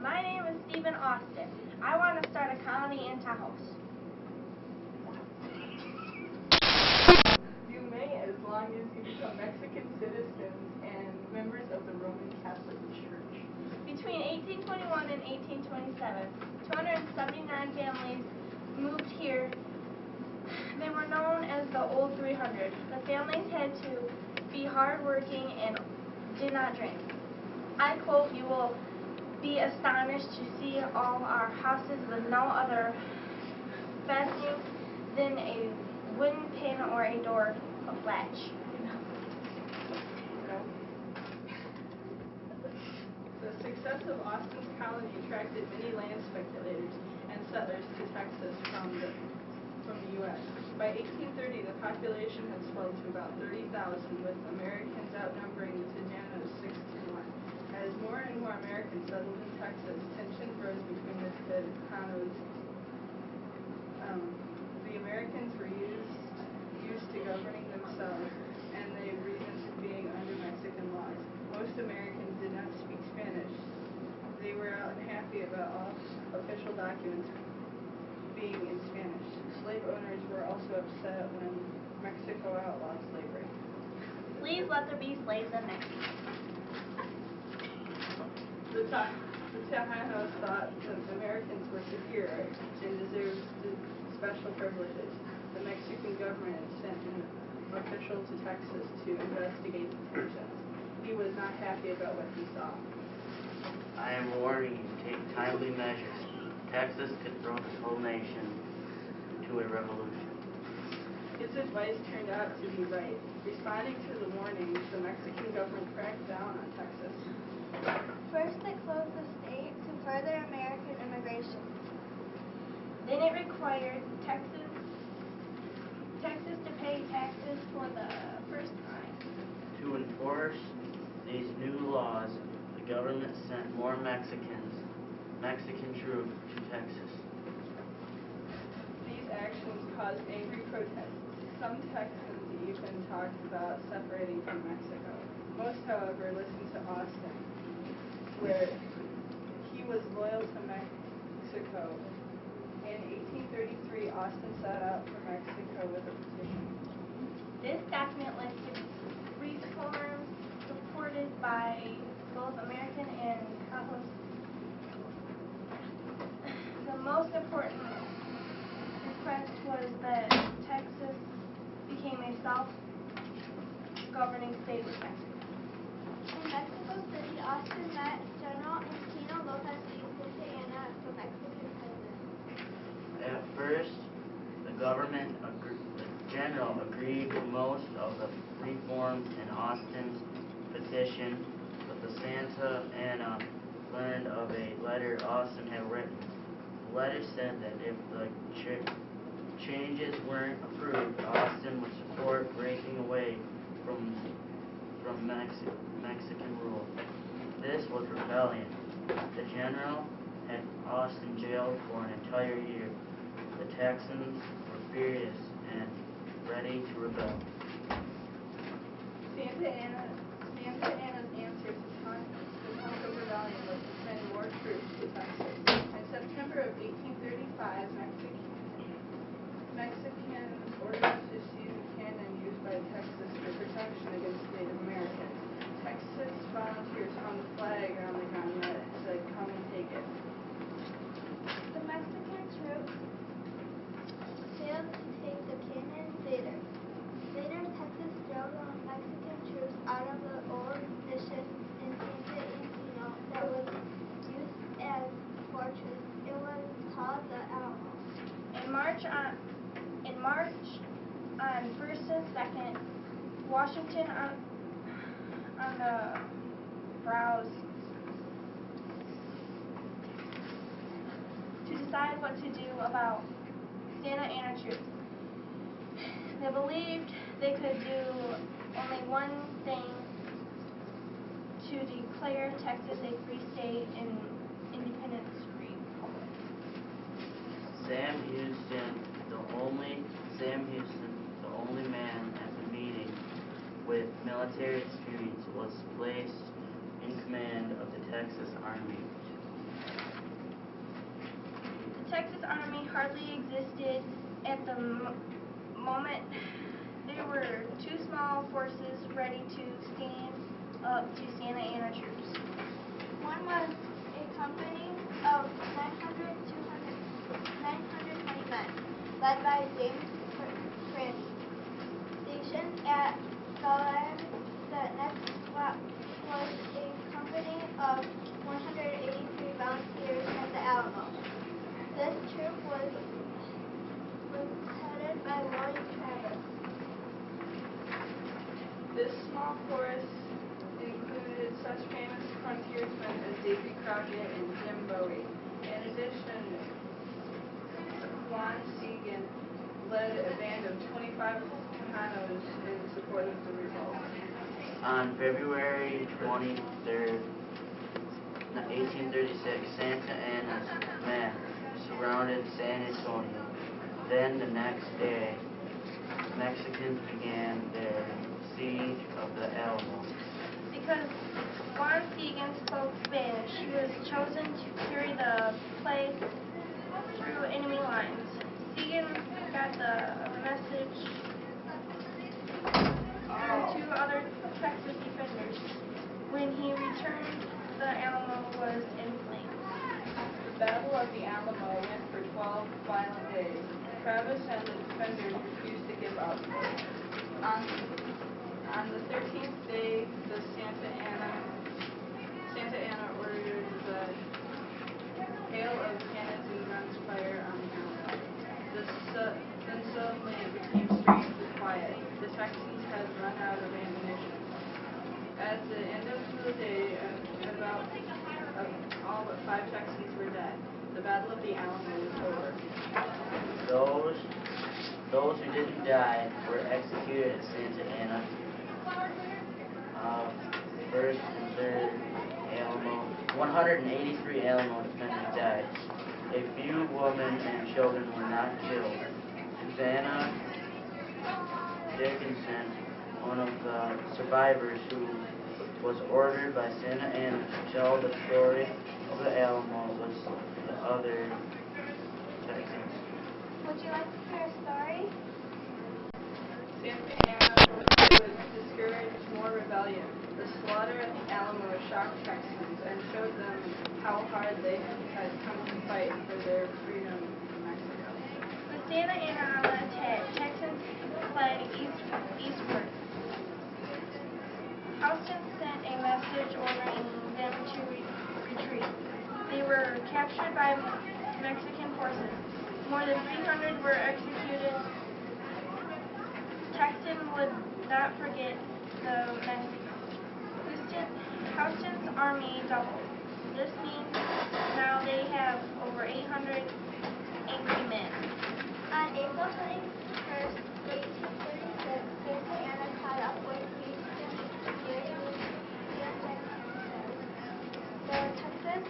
My name is Stephen Austin. I want to start a colony in Taos. You may, as long as you become Mexican citizens and members of the Roman Catholic Church. Between 1821 and 1827, 279 families moved here. They were known as the Old 300. The families had to be hardworking and did not drink. I quote, "You will be astonished to see all our houses with no other fencing than a wooden pin or a door of latch." The success of Austin's colony attracted many land speculators and settlers to Texas from the U.S. By 1830, the population had swelled to about 30,000, with Americans outnumbering the Tejanos 6-1. As more and more Americans settled in Texas, tension rose between the Tejanos. The Americans were used to governing themselves, and they resented being under Mexican laws. Most Americans did not speak Spanish. They were unhappy about all official documents being in Spanish. Slave owners were also upset when Mexico outlawed slavery. Please let there be slaves in Mexico. The Tejanos thought that the Americans were superior and deserved special privileges. The Mexican government sent an official to Texas to investigate the tensions. He was not happy about what he saw. I am warning you, take timely measures. Texas could throw this whole nation to a revolution. His advice turned out to be right. Responding to the warnings, the Mexican government cracked down on Texas. First, it closed the state to further American immigration. Then it required Texas to pay taxes for the first time. To enforce these new laws, the government sent more Mexican troops to Texas. These actions caused angry protests. Some Texans even talked about separating from Mexico. Most, however, listened to Austin, where he was loyal to Mexico. In 1833, Austin set out for Mexico with a petition. This document listed reforms supported by both American and Taos. The most important request was that Texas became a self-governing state with Mexico. In Mexico City, Austin met General Eugenio Lopez de Santa Anna, the Mexican president. At first, the general agreed to most of the reforms in Austin's petition, but the Santa Anna learned of a letter Austin had written. The letter said that if the changes weren't approved, Austin would support breaking away from Mexican rule. This was rebellion. The general had Austin jailed for an entire year. The Texans were furious and ready to rebel. Santa Anna's answer to taunt of rebellion was to send more troops to Texas. In September of 1835, Mexicans ordered to seize a cannon used by Texas for protection against Native Americans. Texas volunteers hung a flag on the ground that said, "Come and take it." The Mexican troops failed to take the cannon later. Texas drove the Mexican troops out of the old mission in Santa Anna that was used as a fortress. It was called the Alamo. In March on 1st and 2nd, Washington on the browse to decide what to do about Santa Anna troops. They believed they could do only one thing: to declare Texas a free state and independent republic. Sam Houston, the only man at the meeting with military experience, was placed in command of the Texas Army. Texas Army hardly existed at the moment. There were two small forces ready to stand up to Santa Anna troops. One was a company of 920 men, led by James Prince, stationed at Goliad. The next was a company of 183 volunteers at the Alamo. This troop was headed by William Travis. This small force included such famous frontiersmen as Davy Crockett and Jim Bowie. In addition, Juan Segan led a band of 25 Tejanos in support of the revolt. On February 23rd, 1836, Santa Anna's men surrounded San Antonio. Then the next day, Mexicans began their siege of the Alamo. Because Juan Segan spoke Spanish, he was chosen to carry the place through enemy lines. Segan got the message through two other Texas defenders. When he returned, the Alamo was in flames. The Battle of the Alamo went for 12 violent days. Travis and the defenders refused to give up. On the 13th day, the Santa Anna ordered the hail of cannons and guns fire on the Alamo. Then suddenly it became strangely quiet. The Texans had run out of ammunition. At the end of the day, all but 5 Texans were dead. The Battle of the Alamo was over. Those who didn't die were executed at Santa Anna. First and third Alamo, 183 Alamo defenders died. A few women and children were not killed. Susanna Dickinson, one of the survivors who was ordered by Santa Anna to tell the story of the Alamo, was the other Texans. Would you like to hear a story? Santa Anna would discourage more rebellion. The slaughter at the Alamo shocked Texans and showed them how hard they had come to fight for their freedom from Mexico. With Santa Anna on the attack, Texans fled eastward. Houston sent a message ordering them to retreat. They were captured by Mexican forces. More than 300 were executed. Texan would not forget the massacre. Houston's army doubled. This means now they have over 800 angry men. On April 21st, 1836, Santa Anna caught up with Houston's brigade. The Texas